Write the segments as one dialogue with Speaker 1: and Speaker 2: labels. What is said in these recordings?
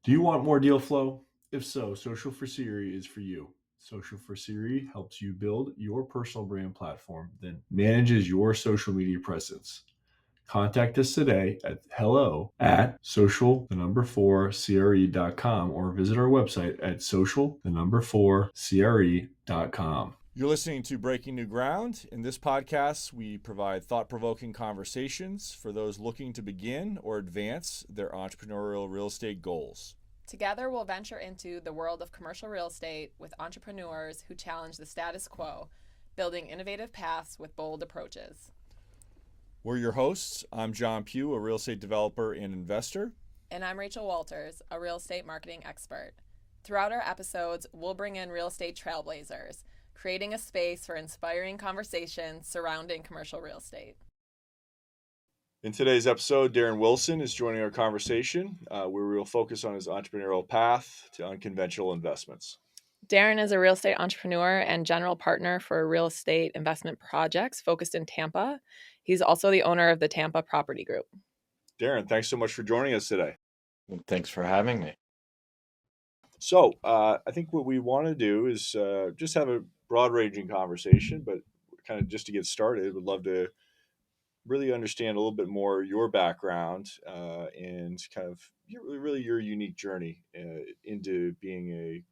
Speaker 1: Do you want more deal flow? If so, Social for Siri is for you. Social for Siri helps you build your personal brand platform, then manages your social media presence. Contact us today at hello at social, the number 4cre.com, or visit our website at social, the number 4cre.com.
Speaker 2: You're listening to Breaking New Ground. In this podcast, we provide thought-provoking conversations for those looking to begin or advance their entrepreneurial real estate goals.
Speaker 3: Together, we'll venture into the world of commercial real estate with entrepreneurs who challenge the status quo, building innovative paths with bold approaches.
Speaker 2: We're your hosts. I'm John Pugh, a real estate developer and investor.
Speaker 3: And I'm Rachel Walters, a real estate marketing expert. Throughout our episodes, we'll bring in real estate trailblazers, creating a space for inspiring conversations surrounding commercial real estate.
Speaker 2: In today's episode, Darren Wilson is joining our conversation, where we will focus on his entrepreneurial path to unconventional investments.
Speaker 3: Darren is a real estate entrepreneur and general partner for real estate investment projects focused in Tampa. He's also the owner of the Tampa Property Group.
Speaker 2: Darren, thanks so much for joining us today.
Speaker 4: Well, thanks for having me.
Speaker 2: So I think what we want to do is just have a broad-ranging conversation, but kind of just to get started, would love to really understand a little bit more your background and kind of your unique journey into being a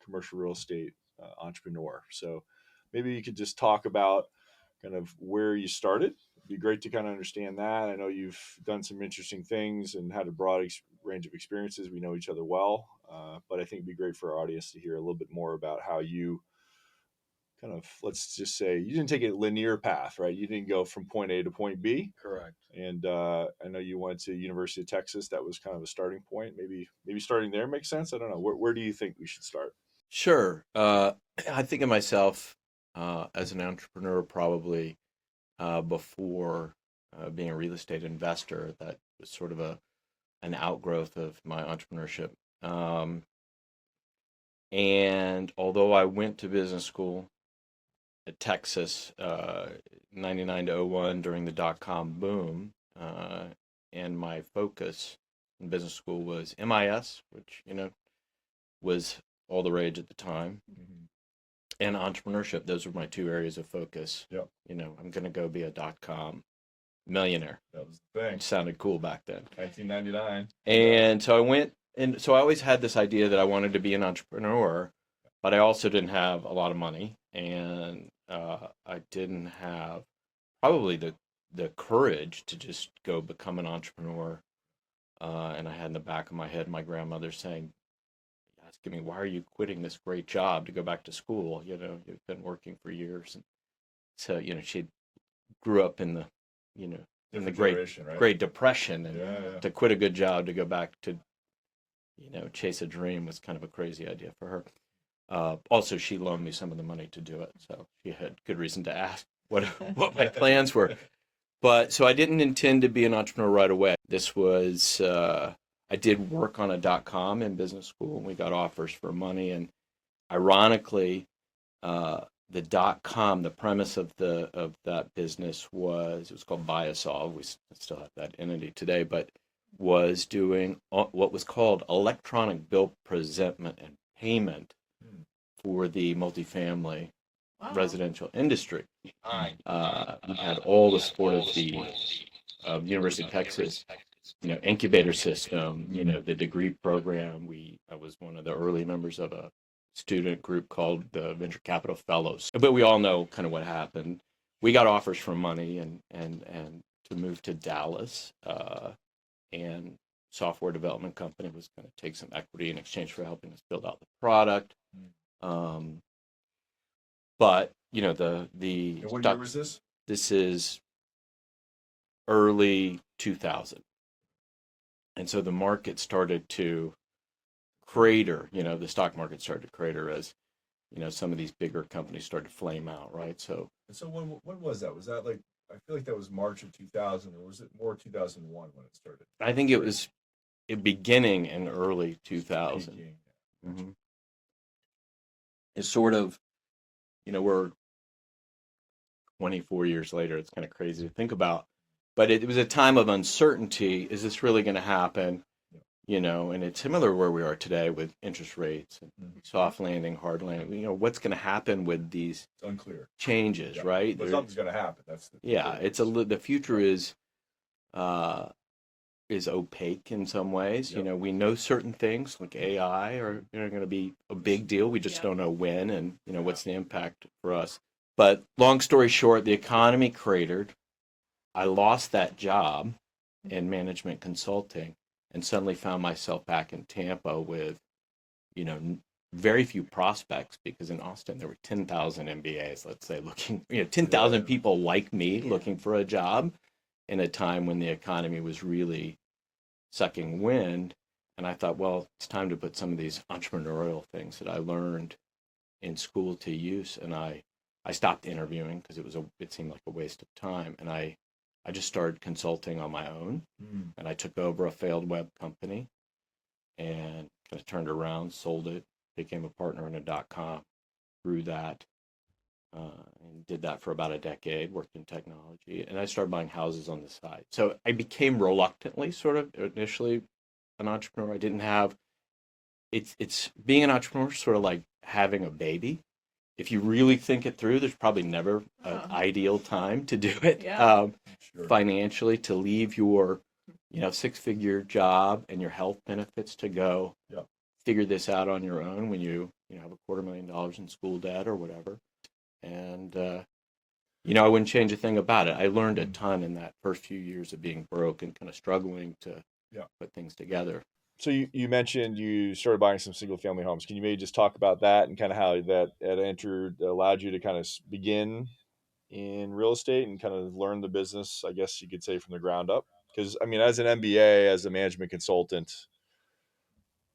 Speaker 2: commercial real estate entrepreneur. So maybe you could just talk about kind of where you started. It'd be great to kind of understand that. I know you've done some interesting things and had a broad range of experiences. We know each other well, but I think it'd be great for our audience to hear a little bit more about how you kind of, let's just say, you didn't take a linear path, right? You didn't go from point A to point B.
Speaker 4: Correct.
Speaker 2: And I know you went to University of Texas. That was kind of a starting point. Maybe starting there makes sense. I don't know. Where do you think we should start?
Speaker 4: An I think of myself as an entrepreneur probably before being a real estate investor. That was sort of an outgrowth of my entrepreneurship. And although I went to business school at Texas, 99 to 01 during the dot-com boom, and my focus in business school was MIS, which, was all the rage at the time, and entrepreneurship. Those were my two areas of focus.
Speaker 2: Yep.
Speaker 4: I'm going to go be a dot-com millionaire.
Speaker 2: That was the thing.
Speaker 4: It sounded cool back then.
Speaker 2: 1999.
Speaker 4: And so I went, and so I always had this idea that I wanted to be an entrepreneur, but I also didn't have a lot of money, and I didn't have probably the courage to just go become an entrepreneur. And I had in the back of my head my grandmother saying, asking me, why are you quitting this great job to go back to school? You've been working for years. And so, she grew up in the, in the Great Depression, and to quit a good job to go back to, chase a dream was kind of a crazy idea for her. Also, she loaned me some of the money to do it, so she had good reason to ask what my plans were. But so I didn't intend to be an entrepreneur right away. This was I did work on a .com in business school, and we got offers for money. And ironically, the .com, the premise of that business was, it was called Biosolve. We still have that entity today, but was doing what was called electronic bill presentment and payment for the multifamily residential industry. We had all the support of the University of Texas, incubator system, the degree program. I was one of the early members of a student group called the Venture Capital Fellows. But we all know kind of what happened. We got offers for money and to move to Dallas, and software development company was going to take some equity in exchange for helping us build out the product. But the
Speaker 2: And what year was this?
Speaker 4: This is early 2000, and so the market started to crater. The stock market started to crater as some of these bigger companies started to flame out, right? So
Speaker 2: when was that? Was that like, I feel like that was March of 2000, or was it more 2001 when it started?
Speaker 4: I think it was beginning in early 2000. Mm-hmm. It's sort of, we're 24 years later. It's kind of crazy to think about, but it was a time of uncertainty. Is this really going to happen? and it's similar where we are today with interest rates and
Speaker 2: Mhm.
Speaker 4: soft landing, hard landing. What's going to happen with these
Speaker 2: It's unclear.
Speaker 4: changes, right?
Speaker 2: But something's going to happen. That's the
Speaker 4: Yeah, the future uh, is opaque in some ways.
Speaker 2: Yep.
Speaker 4: We know certain things like AI are going to be a big deal. We just
Speaker 3: Yep.
Speaker 4: don't know when and what's the impact for us. But long story short, the economy cratered. I lost that job in management consulting and suddenly found myself back in Tampa with, very few prospects because in Austin there were 10,000 MBAs, let's say, looking, 10,000
Speaker 2: Yeah.
Speaker 4: people like me
Speaker 3: Yeah.
Speaker 4: looking for a job in a time when the economy was really sucking wind. And I thought, well, it's time to put some of these entrepreneurial things that I learned in school to use. And I stopped interviewing because it seemed like a waste of time. And I just started consulting on my own.
Speaker 2: Mm.
Speaker 4: And I took over a failed web company and kind of turned around, sold it, became a partner in a .com, grew that, and did that for about a decade, worked in technology, and I started buying houses on the side. So I became reluctantly sort of initially an entrepreneur. I didn't have, it's being an entrepreneur is sort of like having a baby. If you really think it through, there's probably never an ideal time to do it.
Speaker 3: Yeah.
Speaker 2: Sure.
Speaker 4: Financially, to leave your, 6-figure job and your health benefits to go
Speaker 2: Yep.
Speaker 4: figure this out on your own when you have $250,000 in school debt or whatever. And, I wouldn't change a thing about it. I learned a ton in that first few years of being broke and kind of struggling to put things together.
Speaker 2: So you mentioned you started buying some single family homes. Can you maybe just talk about that and kind of how that allowed you to kind of begin in real estate and kind of learn the business, I guess you could say, from the ground up? Because I mean, as an MBA, as a management consultant,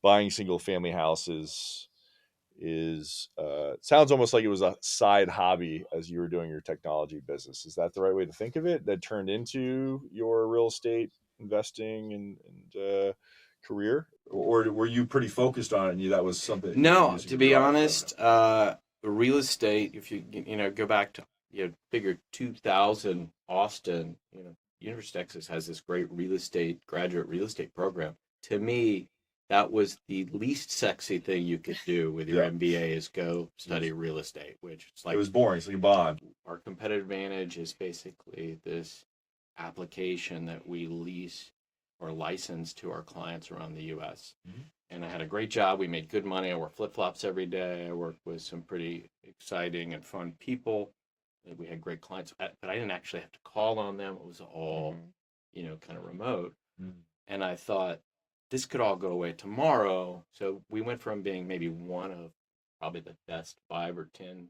Speaker 2: buying single family houses is sounds almost like it was a side hobby as you were doing your technology business. Is that the right way to think of it? That turned into your real estate investing and career, or were you pretty focused on it and that was something?
Speaker 4: No, to be honest, real estate. If you go back to figure 2000 Austin, University of Texas has this great graduate real estate program. To me, that was the least sexy thing you could do with your MBA is go study real estate, which it's like
Speaker 2: it was boring. So you bond.
Speaker 4: Our competitive advantage is basically this application that we lease or license to our clients around the U.S.
Speaker 2: Mm-hmm.
Speaker 4: And I had a great job. We made good money. I wore flip-flops every day. I worked with some pretty exciting and fun people. We had great clients, but I didn't actually have to call on them. It was all, kind of remote.
Speaker 2: Mm-hmm.
Speaker 4: And I thought, this could all go away tomorrow. So we went from being maybe one of probably the best 5 or 10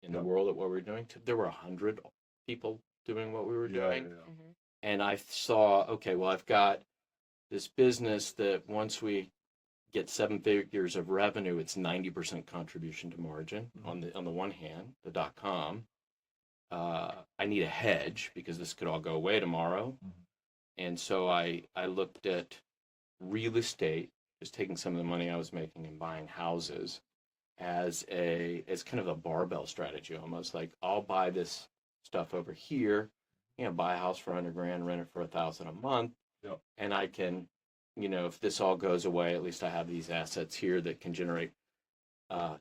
Speaker 4: in the world at what we were doing to there were 100 people doing what we were doing.
Speaker 3: Mm-hmm.
Speaker 4: And I saw, okay, well, I've got this business that once we get 7 figures of revenue, it's 90% contribution to margin on the one hand, the .com. I need a hedge because this could all go away tomorrow. And so I looked at real estate, just taking some of the money I was making and buying houses as kind of a barbell strategy, almost like I'll buy this stuff over here, buy a house for $100,000, rent it for $1,000 a month.
Speaker 2: Yep.
Speaker 4: And I can, if this all goes away, at least I have these assets here that can generate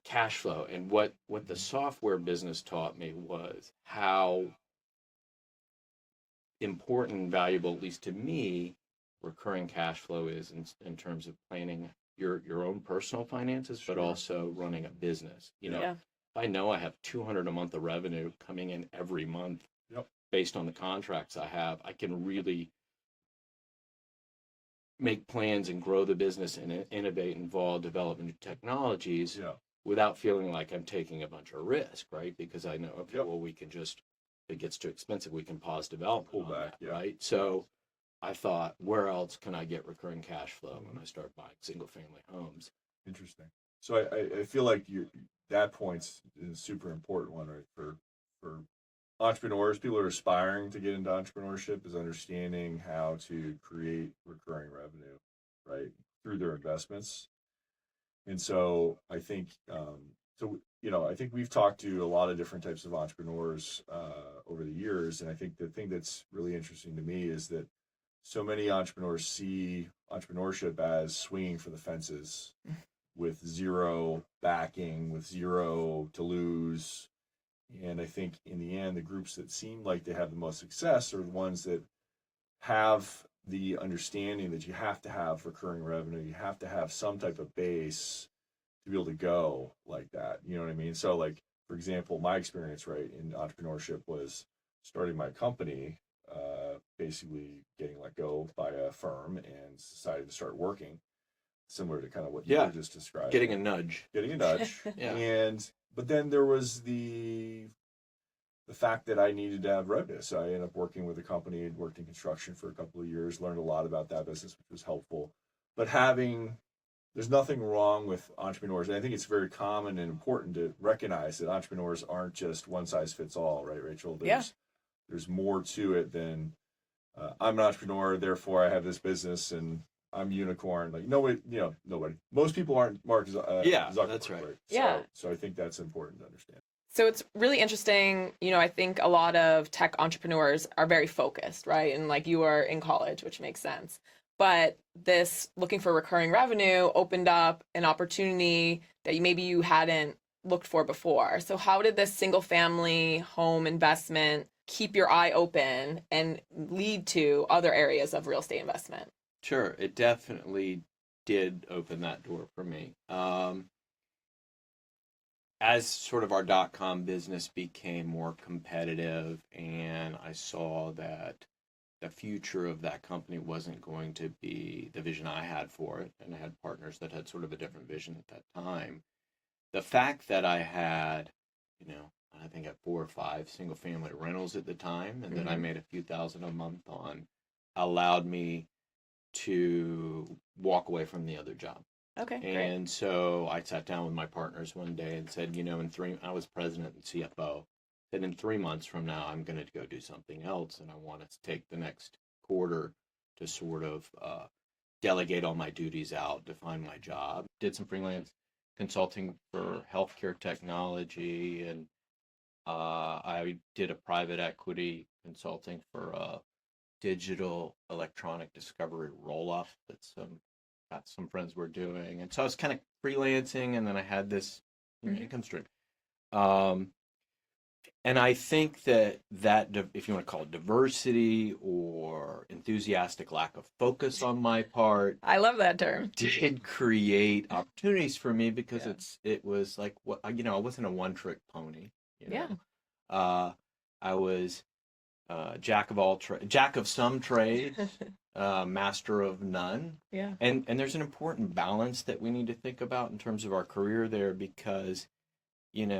Speaker 4: cash flow. And what the software business taught me was how important and valuable, at least to me, recurring cash flow is in terms of planning your own personal finances, but also running a business. If I know I have $200 a month of revenue coming in every month based on the contracts I have, I can really make plans and grow the business and innovate, involve, develop new technologies without feeling like I'm taking a bunch of risk, right? Because I know, okay, well, we can just, if it gets too expensive, we can pause development
Speaker 2: Pull
Speaker 4: on
Speaker 2: back,
Speaker 4: that, right? So I thought, where else can I get recurring cash flow when I start buying single family homes?
Speaker 2: Interesting. So I feel like that point's is a super important one, right? For entrepreneurs, people who are aspiring to get into entrepreneurship, is understanding how to create recurring revenue, right, through their investments. And so I think, I think we've talked to a lot of different types of entrepreneurs over the years, and I think the thing that's really interesting to me is that so many entrepreneurs see entrepreneurship as swinging for the fences with zero backing, with zero to lose. And I think in the end, the groups that seem like they have the most success are the ones that have the understanding that you have to have recurring revenue, you have to have some type of base to be able to go like that. You know what I mean? So, like, for example, my experience, right, in entrepreneurship was starting my company, basically getting let go by a firm and decided to start working, similar to kind of what you were just describing.
Speaker 4: Getting a nudge.
Speaker 2: Yeah. But then there was the fact that I needed to have revenue. So I ended up working with a company, I'd worked in construction for a couple of years, learned a lot about that business, which was helpful. But there's nothing wrong with entrepreneurs. And I think it's very common and important to recognize that entrepreneurs aren't just one size fits all, right, Rachel? There's more to it than I'm an entrepreneur, therefore I have this business and I'm unicorn. Like nobody. Most people aren't Mark Zuckerberg.
Speaker 4: That's right.
Speaker 2: So I think that's important to understand.
Speaker 3: So it's really interesting. I think a lot of tech entrepreneurs are very focused, right? And like you are in college, which makes sense. But this looking for recurring revenue opened up an opportunity that maybe you hadn't looked for before. So how did this single family home investment keep your eye open and lead to other areas of real estate investment?
Speaker 4: Sure. It definitely did open that door for me. As sort of our .com business became more competitive and I saw that the future of that company wasn't going to be the vision I had for it, and I had partners that had sort of a different vision at that time, the fact that I had, I think at 4 or 5 single family rentals at the time, and that I made a few thousand a month on, allowed me to walk away from the other job.
Speaker 3: Okay,
Speaker 4: and
Speaker 3: great.
Speaker 4: So I sat down with my partners one day and said, I was president and CFO, that in 3 months from now, I'm going to go do something else. And I want to take the next quarter to sort of delegate all my duties out, define my job. Did some freelance consulting for healthcare technology. And I did a private equity consulting for a digital electronic discovery roll-up that some friends were doing. And so I was kind of freelancing, and then I had this income stream. And I think that if you want to call it diversity or enthusiastic lack of focus on my part,
Speaker 3: I love that term,
Speaker 4: did create opportunities for me because it was like, I wasn't a one-trick pony. I was jack of some trades, master of none.
Speaker 3: Yeah.
Speaker 4: And there's an important balance that we need to think about in terms of our career there, because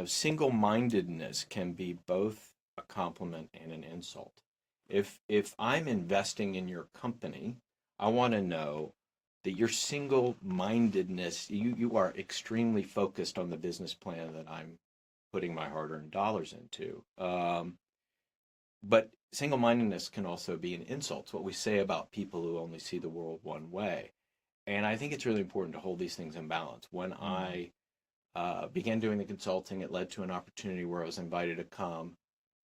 Speaker 4: single-mindedness can be both a compliment and an insult. If I'm investing in your company, I want to know that your single-mindedness, you are extremely focused on the business plan that I'm putting my hard-earned dollars into. But single-mindedness can also be an insult. It's what we say about people who only see the world one way. And I think it's really important to hold these things in balance. When I began doing the consulting, it led to an opportunity where I was invited to come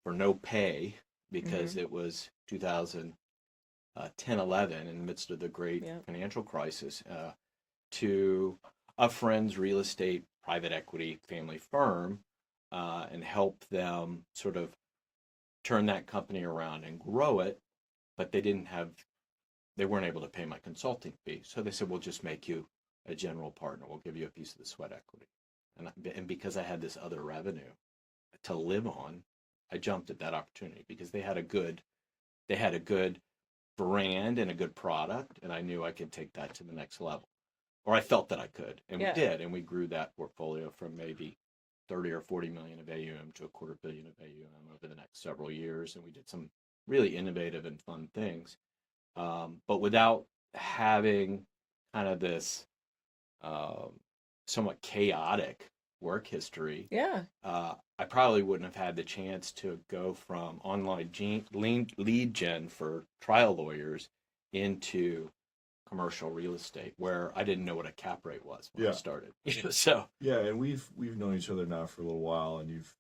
Speaker 4: for no pay because it was 2010, 11, in the midst of the great financial crisis, to a friend's real estate private equity family firm and help them sort of turn that company around and grow it. But they weren't able to pay my consulting fee. So they said, we'll just make you a general partner. We'll give you a piece of the sweat equity. And because I had this other revenue to live on, I jumped at that opportunity because they had a good brand and a good product, and I knew I could take that to the next level, or I felt that I could, and we did, and we grew that portfolio from maybe 30 or 40 million of AUM to $250 million of AUM over the next several years, and we did some really innovative and fun things, but without having kind of this somewhat chaotic work history, I probably wouldn't have had the chance to go from online lead gen for trial lawyers into commercial real estate, where I didn't know what a cap rate was when I started. So
Speaker 2: and we've known each other now for a little while, and you've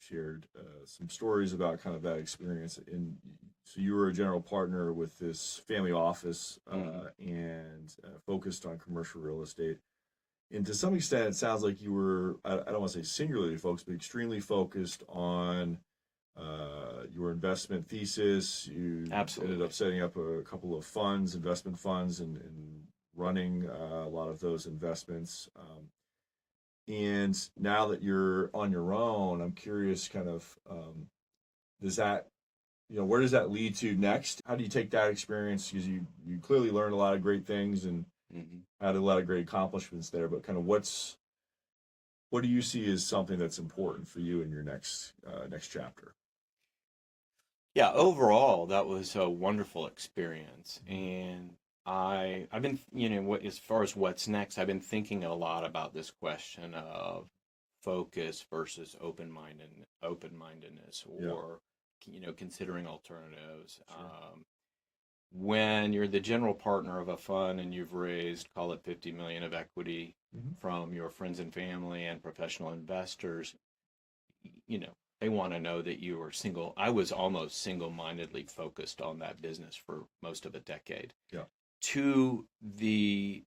Speaker 2: shared some stories about kind of that experience. And so you were a general partner with this family office and focused on commercial real estate. And to some extent, it sounds like you were, I don't want to say singularly focused, but extremely focused on your investment thesis. You
Speaker 4: Absolutely.
Speaker 2: ended up setting up a couple of funds, investment funds, and running a lot of those investments. And now that you're on your own, I'm curious kind of, does that, where does that lead to next? How do you take that experience? Because you clearly learned a lot of great things and had a lot of great accomplishments there, but kind of what do you see as something that's important for you in your next chapter?
Speaker 4: Yeah, overall, that was a wonderful experience. And I've been, as far as what's next, I've been thinking a lot about this question of focus versus open-mindedness, or, considering alternatives.
Speaker 2: Sure.
Speaker 4: When you're the general partner of a fund and you've raised, call it 50 million of equity from your friends and family and professional investors, they want to know that you are single. I was almost single-mindedly focused on that business for most of a decade.
Speaker 2: Yeah.
Speaker 4: To the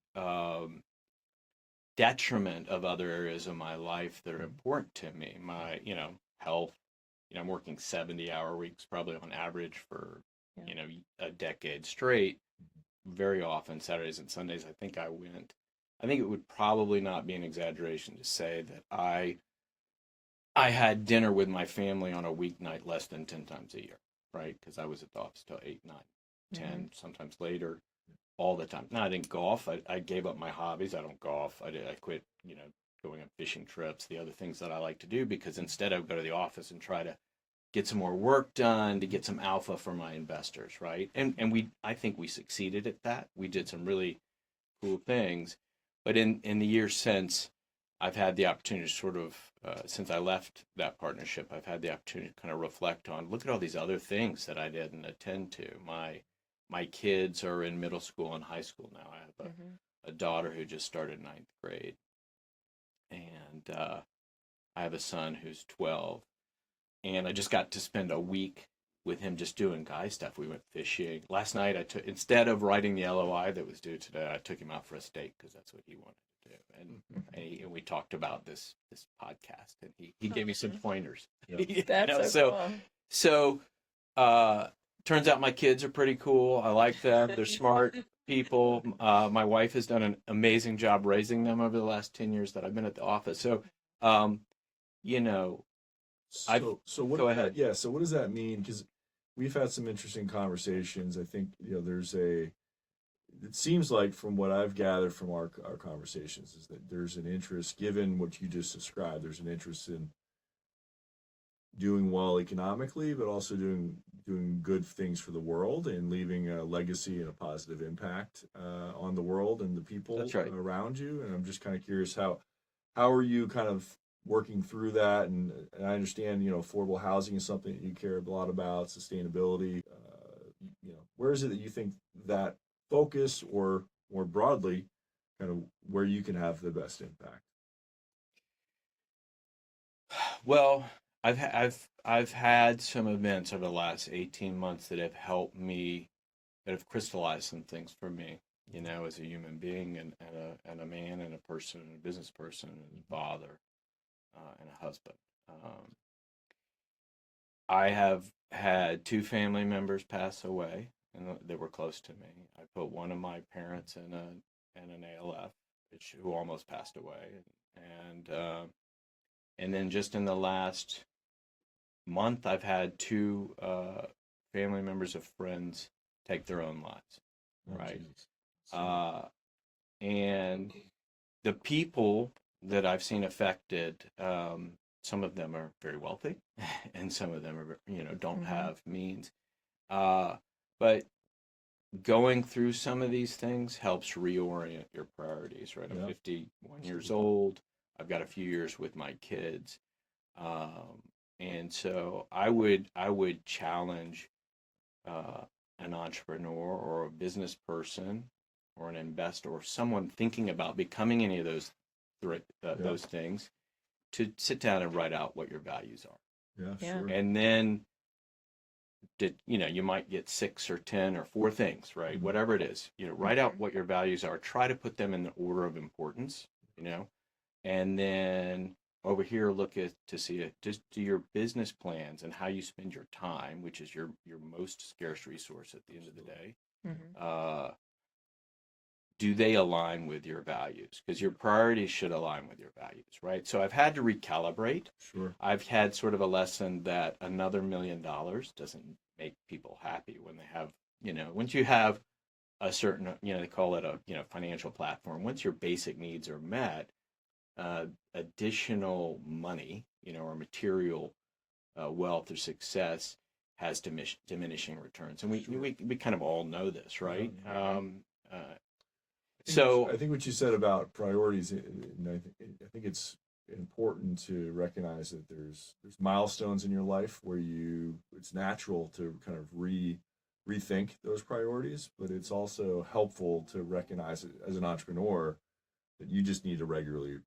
Speaker 4: detriment of other areas of my life that are important to me. My, health. I'm working 70-hour weeks probably on average for, a decade straight. Very often, Saturdays and Sundays, I think it would probably not be an exaggeration to say that I had dinner with my family on a weeknight less than 10 times a year, right? Because I was at the office till 8, 9, 10, sometimes later, all the time. Now, I didn't golf. I gave up my hobbies. I don't golf. I quit, going on fishing trips, the other things that I like to do, because instead I would go to the office and try to get some more work done to get some alpha for my investors, right? And I think we succeeded at that. We did some really cool things. But in the years since, I've had the opportunity to sort of, since I left that partnership, I've had the opportunity to kind of reflect on, look at all these other things that I didn't attend to. My kids are in middle school and high school now. I have a daughter who just started 9th grade. And I have a son who's 12. And I just got to spend a week with him just doing guy stuff. We went fishing. Last night, instead of writing the LOI that was due today, I took him out for a steak because that's what he wanted to do. And we talked about this podcast, and he gave me some pointers.
Speaker 2: Yeah.
Speaker 3: That's so cool.
Speaker 4: So turns out my kids are pretty cool. I like them. They're smart people. My wife has done an amazing job raising them over the last 10 years that I've been at the office. So,
Speaker 2: So what,
Speaker 4: go ahead.
Speaker 2: Yeah. So what does that mean? Because we've had some interesting conversations. I think, it seems like from what I've gathered from our conversations is that there's an interest, given what you just described, there's an interest in doing well economically, but also doing good things for the world and leaving a legacy and a positive impact on the world and the people around you. And I'm just kind of curious, how are you kind of working through that? And I understand, affordable housing is something that you care a lot about, sustainability. Where is it that you think that focus, or more broadly, kind of where you can have the best impact?
Speaker 4: Well, I've had some events over the last 18 months that have helped me, that have crystallized some things for me, as a human being and a man and a person and a business person and a father and a husband. I have had 2 family members pass away, and they were close to me. I put one of my parents in an ALF, who almost passed away, and then just in the last month, I've had 2 family members of friends take their own lives, right? And the people that I've seen affected, some of them are very wealthy, and some of them are, don't have means. But going through some of these things helps reorient your priorities, right? I'm 51 years old. I've got a few years with my kids. And so I would challenge an entrepreneur or a business person or an investor or someone thinking about becoming any of those those things, to sit down and write out what your values are.
Speaker 2: Yeah,
Speaker 3: Yeah.
Speaker 2: sure.
Speaker 4: And then you might get 6 or 10 or 4 things, right?
Speaker 2: Mhm.
Speaker 4: Whatever it is, write out what your values are, try to put them in the order of importance, and then over here look at to see it, just do your business plans and how you spend your time, which is your most scarce resource at the end of the day. uh, do they align with your values? Because your priorities should align with your values, right? So I've had to recalibrate.
Speaker 2: Sure.
Speaker 4: I've had sort of a lesson that another $1 million doesn't make people happy when they have, once you have a certain, they call it a, financial platform. Once your basic needs are met, additional money, or material wealth or success has diminishing returns. And we kind of all know this, right?
Speaker 2: I think what you said about priorities, and I think it's important to recognize that there's milestones in your life where it's natural to kind of rethink those priorities, but it's also helpful to recognize as an entrepreneur that you just need to regularly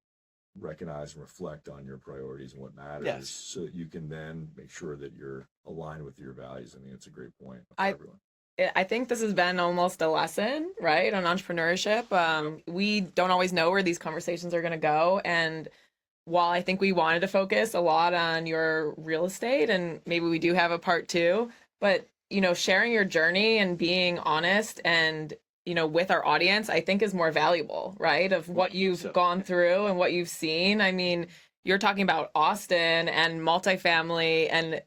Speaker 2: recognize and reflect on your priorities and what matters,
Speaker 4: Yes.
Speaker 2: so that you can then make sure that you're aligned with your values. I think it's a great point for
Speaker 3: I
Speaker 2: everyone.
Speaker 3: I think this has been almost a lesson, right, on entrepreneurship. We don't always know where these conversations are going to go. And while I think we wanted to focus a lot on your real estate, and maybe we do have a part 2, but, sharing your journey and being honest and, with our audience, I think is more valuable, right, of what you've gone through and what you've seen. I mean, you're talking about Austin and multifamily and,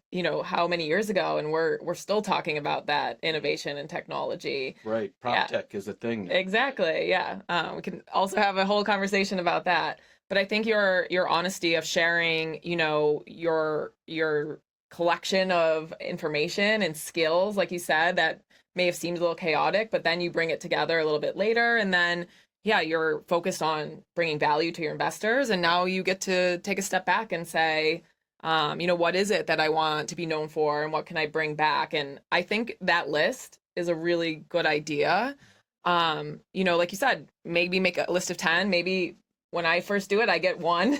Speaker 3: how many years ago, and we're still talking about that innovation and technology.
Speaker 4: Right. Prop tech is a thing now.
Speaker 3: Exactly. Yeah. We can also have a whole conversation about that. But I think your honesty of sharing, your collection of information and skills, like you said, that may have seemed a little chaotic, but then you bring it together a little bit later, and then yeah, you're focused on bringing value to your investors, and now you get to take a step back and say, what is it that I want to be known for, and what can I bring back? And I think that list is a really good idea. Like you said, maybe make a list of 10. Maybe when I first do it, I get one.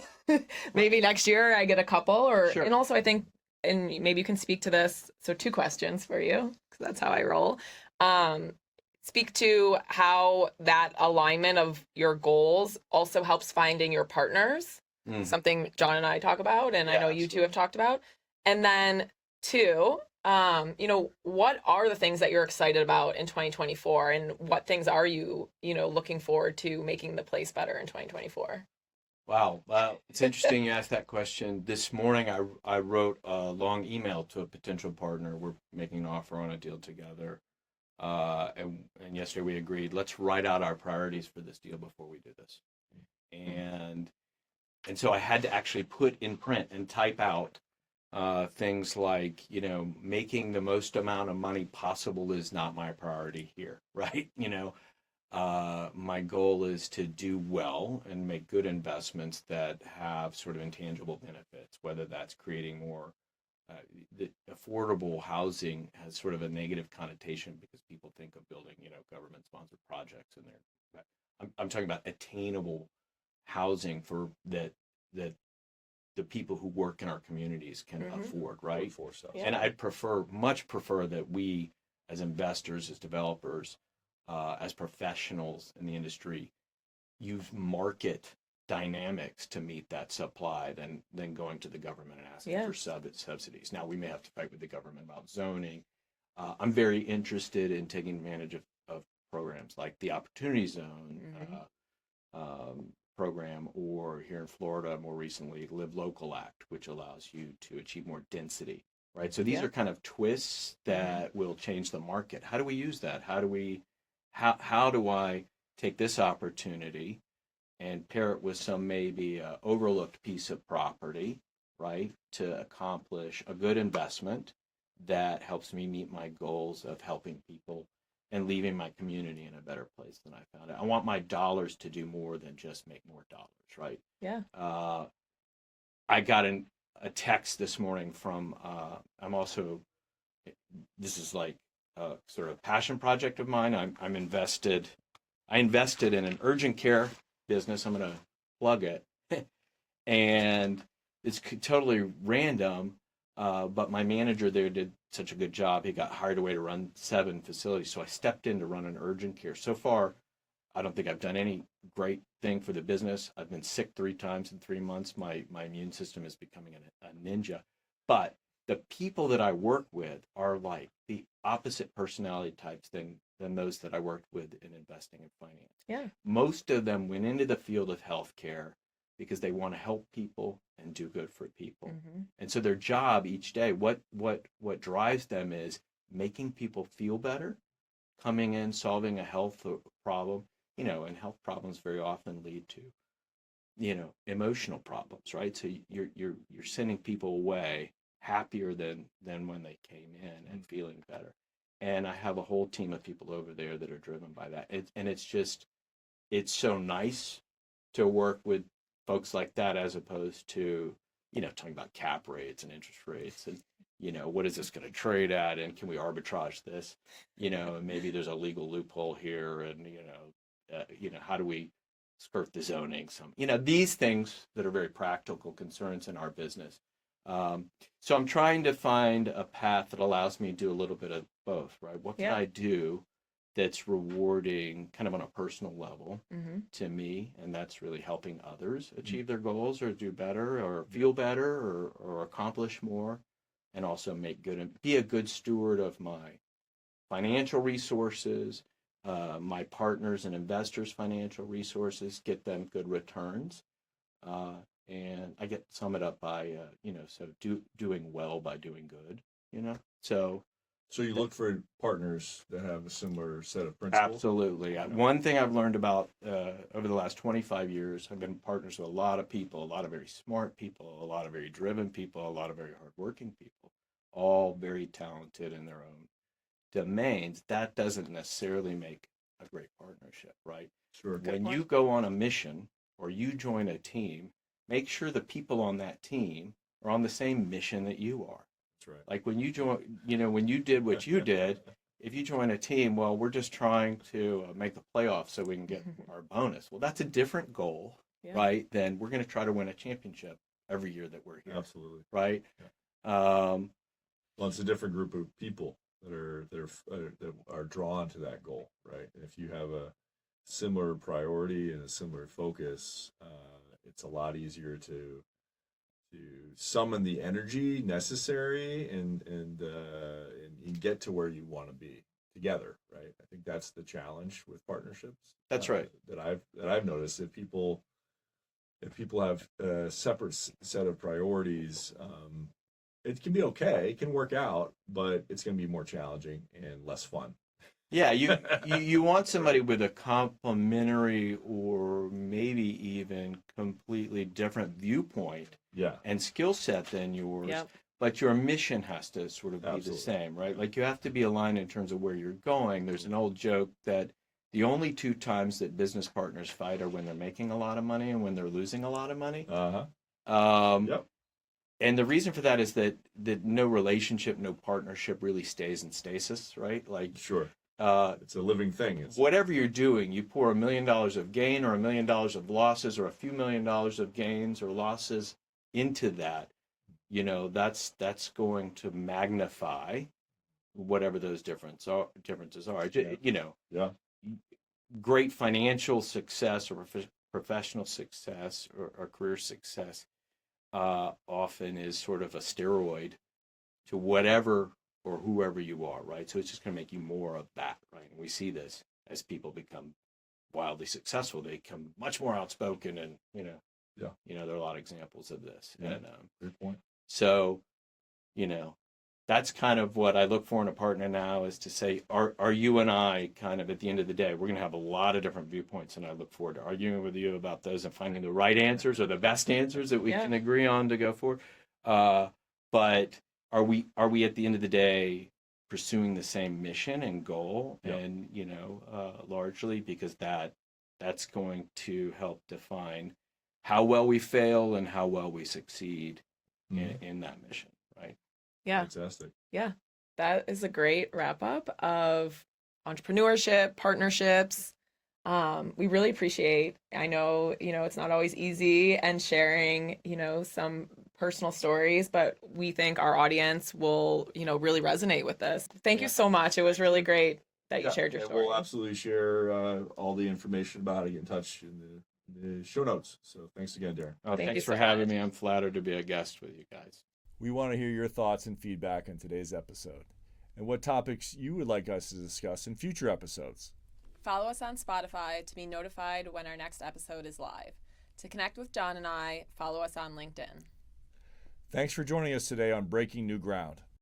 Speaker 3: Maybe next year I get a couple.
Speaker 4: Sure.
Speaker 3: And also I think, and maybe you can speak to this. So 2 questions for you, because that's how I roll. Speak to how that alignment of your goals also helps finding your partners, something John and I talk about, and I know you two have talked about. And then 2, what are the things that you're excited about in 2024, and what things are you, looking forward to making the place better in 2024?
Speaker 4: Wow. It's interesting you asked that question. This morning, I wrote a long email to a potential partner. We're making an offer on a deal together. And yesterday we agreed, let's write out our priorities for this deal before we do this. And so I had to actually put in print and type out things like, making the most amount of money possible is not my priority here, right? My goal is to do well and make good investments that have sort of intangible benefits, whether that's creating more. The affordable housing has sort of a negative connotation because people think of building, government-sponsored projects, and I'm talking about attainable housing for that the people who work in our communities can afford, right? And I'd much prefer that we, as investors, as developers, as professionals in the industry, use market dynamics to meet that supply than going to the government and asking for subsidies. Now, we may have to fight with the government about zoning. I'm very interested in taking advantage of programs like the Opportunity Zone program, or here in Florida, more recently, Live Local Act, which allows you to achieve more density, right? So these are kind of twists that will change the market. How do we use that? How do I take this opportunity and pair it with some maybe overlooked piece of property, right, to accomplish a good investment that helps me meet my goals of helping people and leaving my community in a better place than I found it. I want my dollars to do more than just make more dollars, right?
Speaker 3: Yeah.
Speaker 4: I got a text this morning from, this is like a sort of passion project of mine. I invested in an urgent care business. I'm going to plug it. And it's totally random, But my manager there did such a good job. He got hired away to run 7 facilities. So I stepped in to run an urgent care. So far, I don't think I've done any great thing for the business. I've been sick 3 times in 3 months. My immune system is becoming a ninja. But the people that I work with are like the opposite personality types than those that I worked with in investing and finance.
Speaker 3: Yeah.
Speaker 4: Most of them went into the field of healthcare because they want to help people and do good for people.
Speaker 3: Mm-hmm.
Speaker 4: And so their job each day, what drives them is making people feel better, coming in, solving a health problem, and health problems very often lead to, emotional problems, right? So you're sending people away happier than when they came in and feeling better. And I have a whole team of people over there that are driven by that. It's so nice to work with folks like that as opposed to, talking about cap rates and interest rates and, what is this going to trade at and can we arbitrage this, and maybe there's a legal loophole here and, how do we skirt the zoning? These things that are very practical concerns in our business. So I'm trying to find a path that allows me to do a little bit of both, right? What can I do that's rewarding kind of on a personal level to me, and that's really helping others achieve their goals or do better or feel better or accomplish more, and also make good and be a good steward of my financial resources, my partners and investors' financial resources, get them good returns. And I get sum it up by, doing well by doing good,
Speaker 2: So you look for partners that have a similar set of principles?
Speaker 4: Absolutely. One thing I've learned about over the last 25 years, I've been partners with a lot of people, a lot of very smart people, a lot of very driven people, a lot of very hardworking people, all very talented in their own domains. That doesn't necessarily make a great partnership, right?
Speaker 2: Sure.
Speaker 4: When you go on a mission or you join a team, make sure the people on that team are on the same mission that you are.
Speaker 2: That's right.
Speaker 4: Like when you join, when you did what you did, if you join a team, well, we're just trying to make the playoffs so we can get our bonus. Well, that's a different goal, right? Than we're going to try to win a championship every year that we're here.
Speaker 2: Absolutely.
Speaker 4: Right.
Speaker 2: Yeah. Well, it's a different group of people that are drawn to that goal, right? And if you have a similar priority and a similar focus, it's a lot easier to summon the energy necessary and get to where you want to be together, right? I think that's the challenge with partnerships.
Speaker 4: That's right.
Speaker 2: That I've noticed that if people have a separate set of priorities, it can be okay, it can work out, but it's going to be more challenging and less fun.
Speaker 4: Yeah, you want somebody with a complementary or maybe even completely different viewpoint and skill set than yours, but your mission has to sort of be the same, right? Like you have to be aligned in terms of where you're going. There's an old joke that the only 2 times that business partners fight are when they're making a lot of money and when they're losing a lot of money. And the reason for that is that no relationship, no partnership really stays in stasis, right? Like
Speaker 2: sure. It's a living thing.
Speaker 4: Whatever you're doing, you pour $1 million of gain or $1 million of losses or a few $1 million of gains or losses into that, that's going to magnify whatever those differences are. Great financial success or professional success or career success often is sort of a steroid to whatever or whoever you are, right? So it's just going to make you more of that, right? And we see this as people become wildly successful. They become much more outspoken and, there are a lot of examples of this.
Speaker 2: Yeah.
Speaker 4: And,
Speaker 2: good point.
Speaker 4: So, that's kind of what I look for in a partner now is to say, are you and I kind of at the end of the day, we're going to have a lot of different viewpoints, and I look forward to arguing with you about those and finding the right answers or the best answers that we can agree on to go forward. But are we at the end of the day pursuing the same mission and goal? And largely because that's going to help define how well we fail and how well we succeed in that mission, right?
Speaker 3: Yeah.
Speaker 2: Fantastic.
Speaker 3: Yeah. That is a great wrap up of entrepreneurship, partnerships. We really appreciate, I know, it's not always easy, and sharing, some personal stories, but we think our audience will, really resonate with this. Thank you so much. It was really great that you shared your
Speaker 2: and
Speaker 3: story.
Speaker 2: we'll absolutely share all the information about how to get in touch in the show notes. So thanks again, Darren.
Speaker 4: Oh,
Speaker 3: Thank you
Speaker 4: thanks for
Speaker 3: so
Speaker 4: having
Speaker 3: much.
Speaker 4: me. I'm flattered to be a guest with you guys.
Speaker 5: We want to hear your thoughts and feedback on today's episode and what topics you would like us to discuss in future episodes.
Speaker 3: Follow us on Spotify to be notified when our next episode is live. To connect with John and I, follow us on LinkedIn.
Speaker 5: Thanks for joining us today on Breaking New Ground.